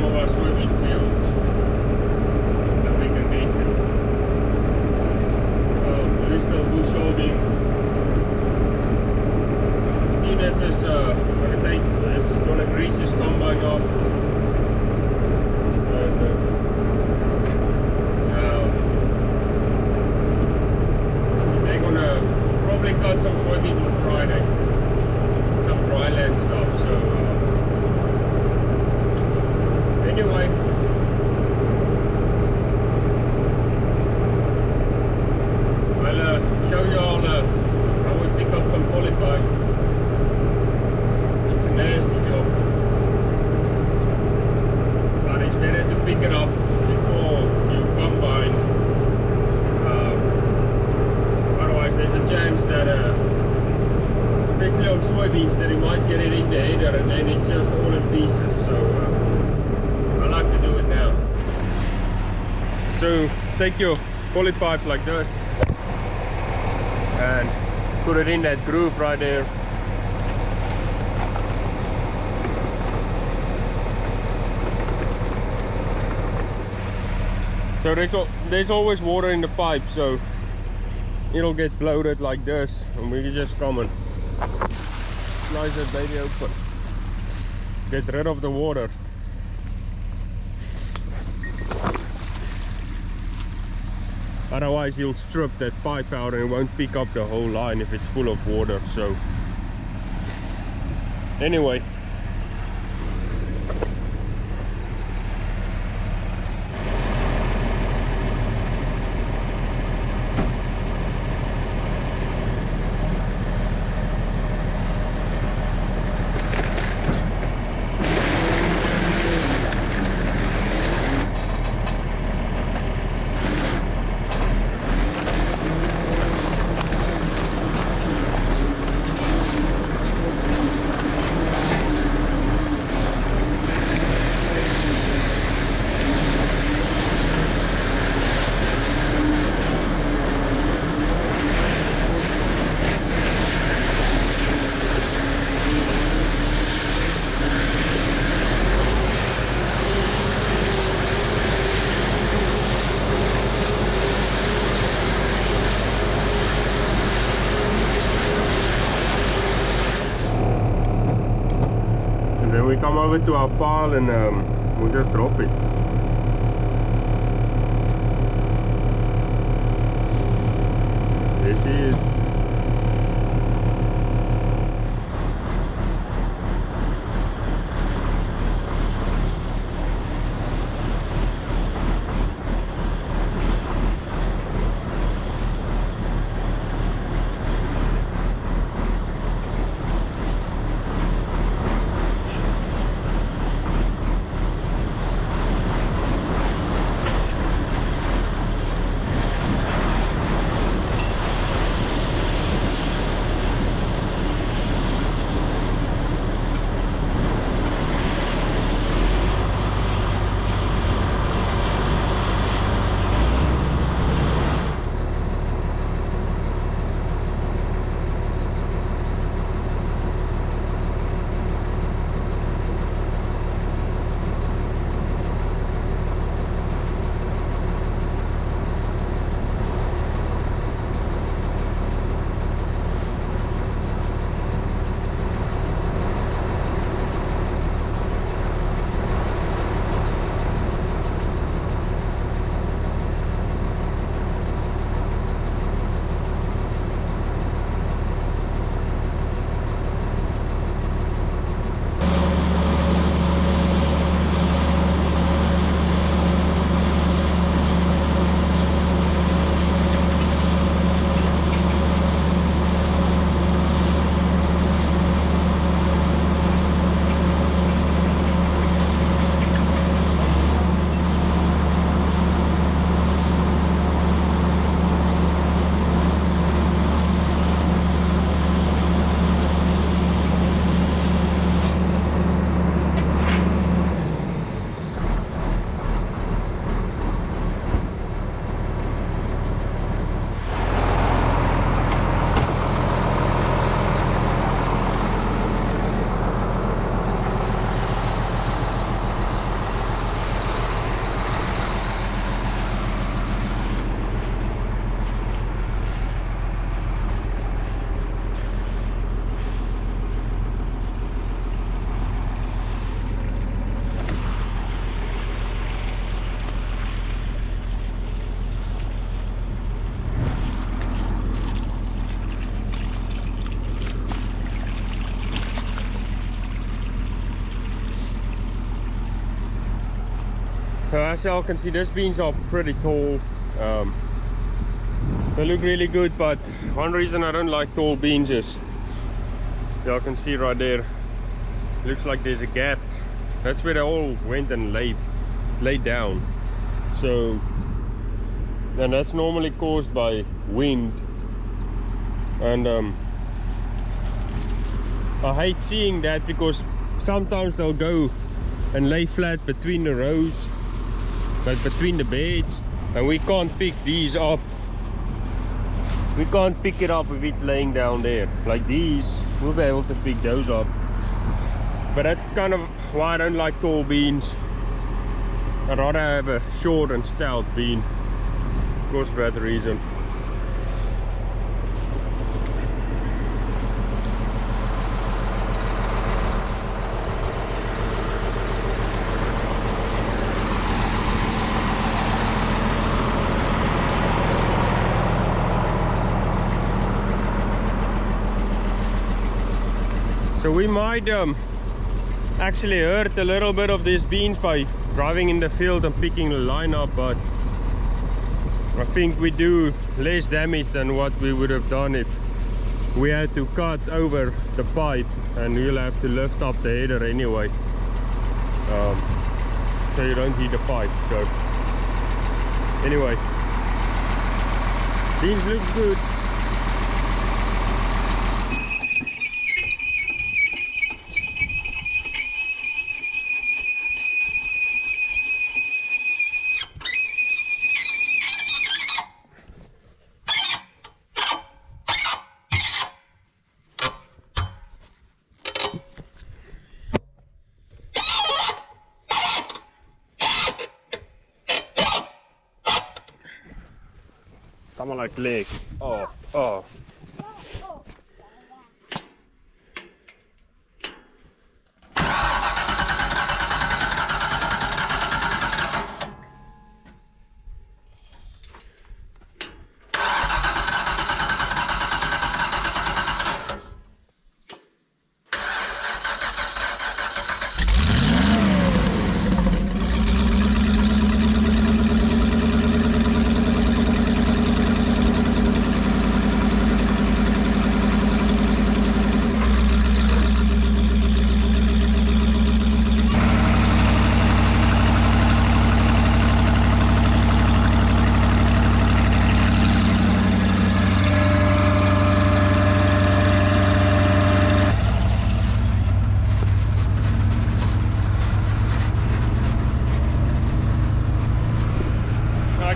some of our soybean fields that we can get to. There is still bush hogging. Ines is gonna grease his combine up. And they're gonna probably cut some soybeans on Friday. Some dry land stuff, so anyway, I'll show you all how we pick up some polypi. It's a nasty job, but it's better to pick it up before you combine. Otherwise there's a chance that especially on soybeans, that you might get it in the header and then it's just all in pieces. So I like to do it now. So take your poly pipe like this and put it in that groove right there. So there's always water in the pipe, so it'll get bloated like this, and we can just come and slice that baby open. Get rid of the water. Otherwise you'll strip that pipe out and it won't pick up the whole line if it's full of water. So anyway, we come over to our pile and we'll just drop it. There she is. So as y'all can see, these beans are pretty tall. They look really good, but one reason I don't like tall beans is, y'all can see right there, looks like there's a gap. That's where they all went and laid down. So, and that's normally caused by wind. And I hate seeing that, because sometimes they'll go and lay flat between the rows, but between the beds, and we can't pick these up. We can't pick it up if it's laying down there. Like these, we'll be able to pick those up. But that's kind of why I don't like tall beans. I'd rather have a short and stout bean, because of that reason. So we might actually hurt a little bit of these beans by driving in the field and picking the line up, but I think we do less damage than what we would have done if we had to cut over the pipe, and we'll have to lift up the header anyway, so you don't hit the pipe. So anyway, beans look good. Come on, like leg. Oh.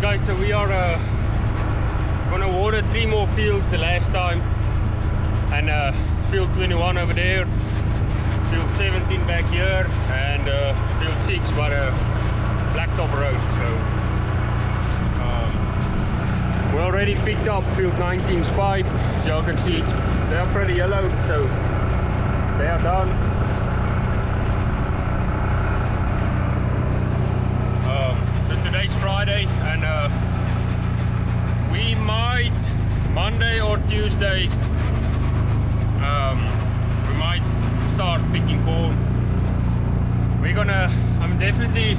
Guys, so we are gonna water 3 more fields the last time, and it's field 21 over there, field 17 back here, and field 6 by the Blacktop Road. So we already picked up field 19's pipe, so you can see they are pretty yellow, so they are done. Today's Friday, and we might Monday or Tuesday we might start picking corn. I'm definitely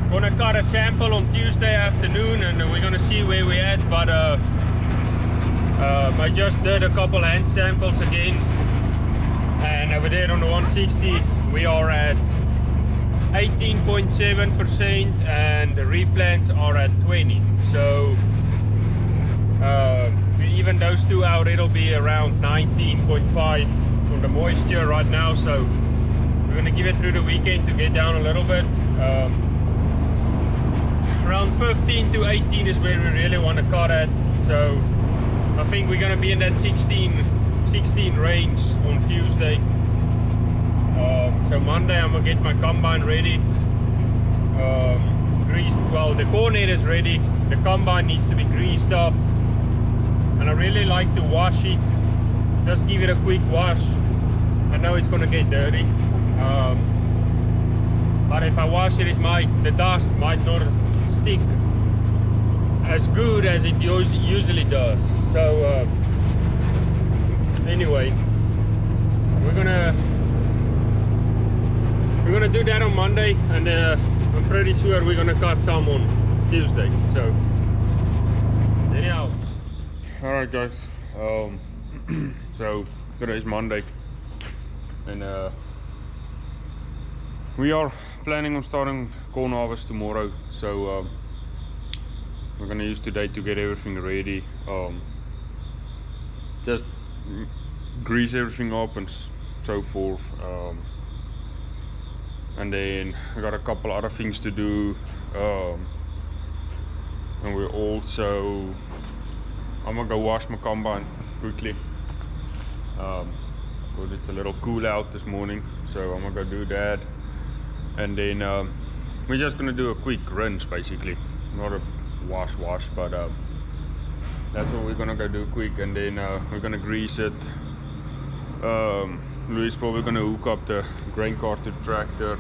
gonna cut a sample on Tuesday afternoon, and we're gonna see where we're at. But I just did a couple hand samples again, and over there on the 160 we are at 18.7%, and the replants are at 20. So even those two out, it'll be around 19.5 on the moisture right now. So we're gonna give it through the weekend to get down a little bit. Around 15 to 18 is where we really want to cut at. So I think we're gonna be in that 16 range on Tuesday. So Monday I'm gonna get my combine ready, greased. Well, the corn head is ready, the combine needs to be greased up, and I really like to wash it. Just give it a quick wash. I know it's gonna get dirty, but if I wash it, the dust might not stick as good as it usually does. So anyway, we're gonna do that on Monday, and I'm pretty sure we're gonna cut some on Tuesday. So anyhow, all right guys. So today is Monday, and we are planning on starting corn harvest tomorrow. So we're gonna use today to get everything ready. Just grease everything up and so forth. And then I got a couple other things to do. And we're also, I'm gonna go wash my combine quickly. Because it's a little cool out this morning. So I'm gonna go do that. And then we're just gonna do a quick rinse basically. Not a wash, but that's what we're gonna go do quick. And then we're gonna grease it. Louis is probably gonna hook up the grain cart to the tractor.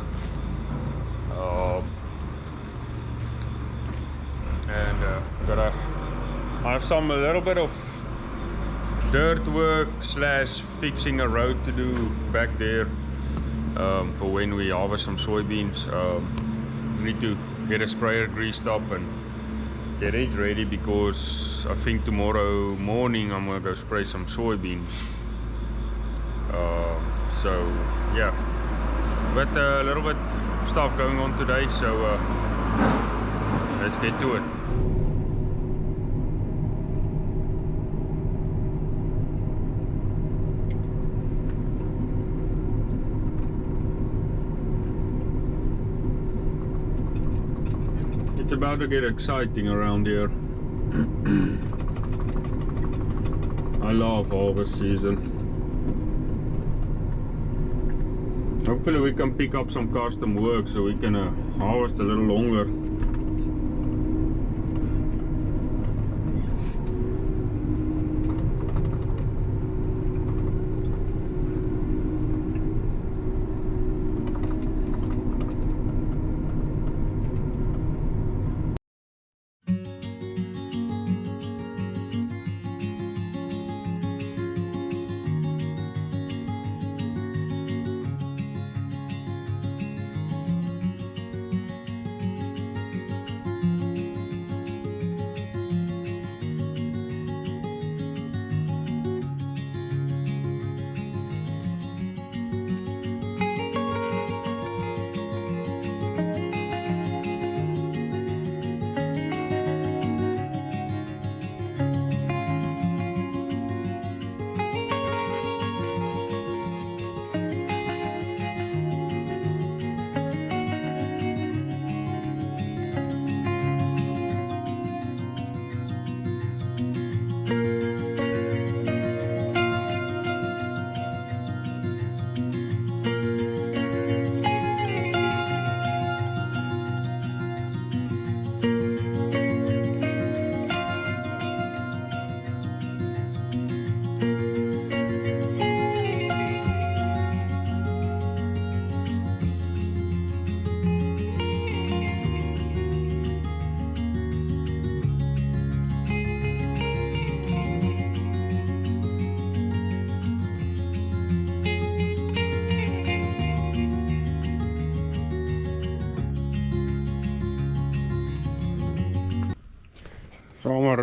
And I have a little bit of dirt work slash fixing a road to do back there for when we harvest some soybeans. We need to get a sprayer greased up and get it ready, because I think tomorrow morning I'm gonna go spray some soybeans. So yeah, but a little bit of stuff going on today, so let's get to it. It's about to get exciting around here. I love harvest season. Hopefully we can pick up some custom work so we can harvest a little longer. So I'm gonna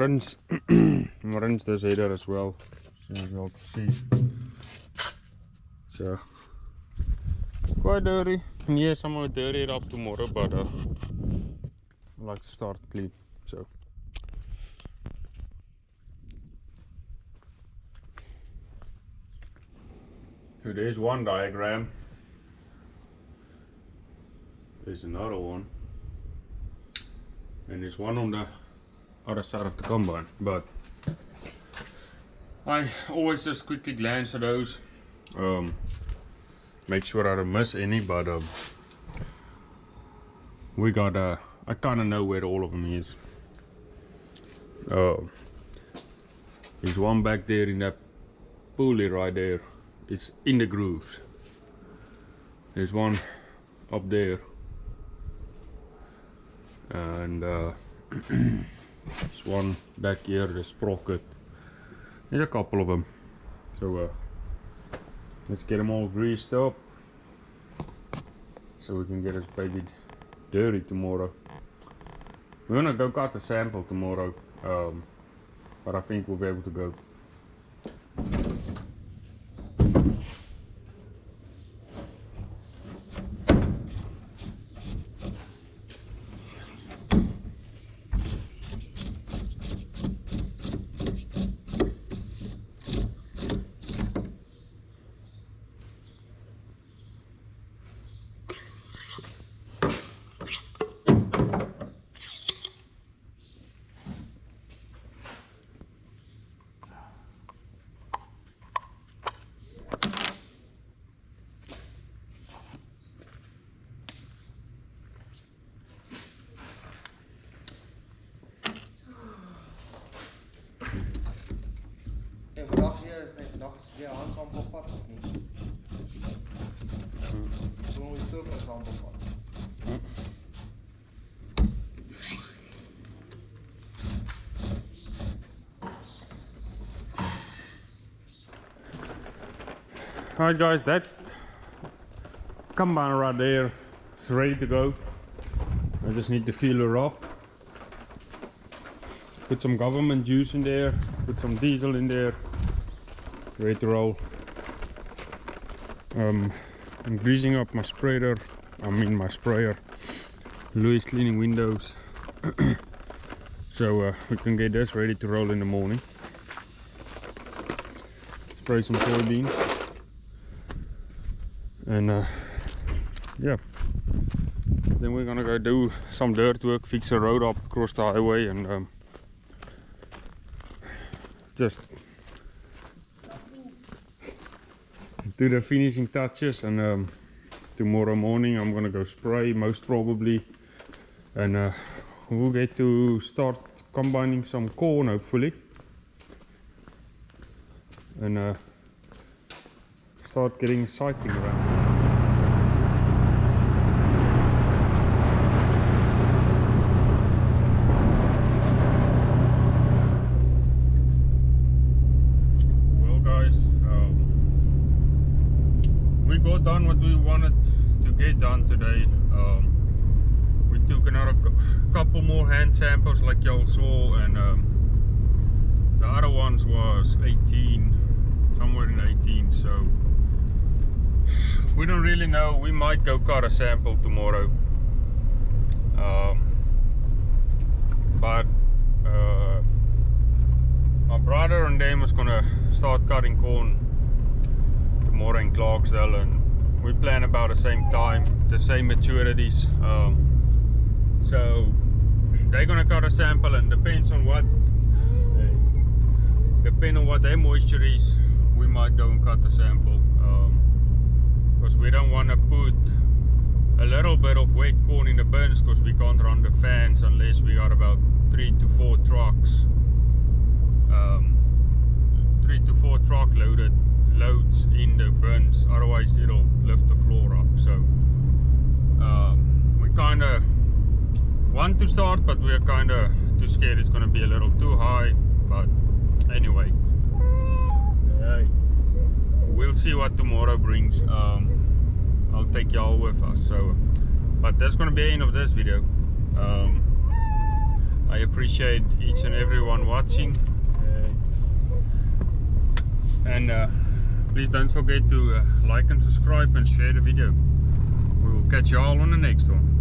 rinse this header as well, so you all can see. So quite dirty, and yes, I'm gonna dirty it up tomorrow, but I like to start clean. So there's one diagram, there's another one, and there's one on the other side of the combine, but I always just quickly glance at those, make sure I don't miss any, but we got I kind of know where all of them is. There's one back there in that pulley right there, it's in the grooves. There's one up there, and there's one back here, the sprocket. There's a couple of them. So let's get them all greased up so we can get this baby dirty tomorrow. We're gonna go cut a sample tomorrow, but I think we'll be able to go. Vandaag is weer handsampelpad of niet? Doen we terug een sampelpad? Alright guys, that combine right there is ready to go. I just need to fill her up. Put some government juice in there, put some diesel in there, ready to roll. I'm greasing up my sprayer, my sprayer. Louis cleaning windows. So we can get this ready to roll in the morning. Spray some soybeans. And yeah, then we're gonna go do some dirt work, fix the road up across the highway, and just do the finishing touches. And tomorrow morning I'm gonna go spray most probably, and we'll get to start combining some corn hopefully, and start getting cycling around. Done what we wanted to get done today. We took another couple more hand samples like y'all saw, and the other ones was 18, somewhere in 18, so we don't really know. We might go cut a sample tomorrow, but my brother and them is gonna start cutting corn tomorrow in Clarksdale, and we plan about the same time, the same maturities. So they're gonna cut a sample, and depends on what their moisture is, we might go and cut the sample. Because we don't want to put a little bit of wet corn in the bins, because we can't run the fans unless we got about 3 to 4 trucks, 3 to 4 truck loads in the bins, otherwise it'll lift the floor up. So we kind of want to start, but we're kind of too scared it's going to be a little too high. But anyway, we'll see what tomorrow brings. I'll take y'all with us. So, but that's going to be the end of this video. I appreciate each and everyone watching, and please don't forget to like and subscribe and share the video. We will catch you all on the next one.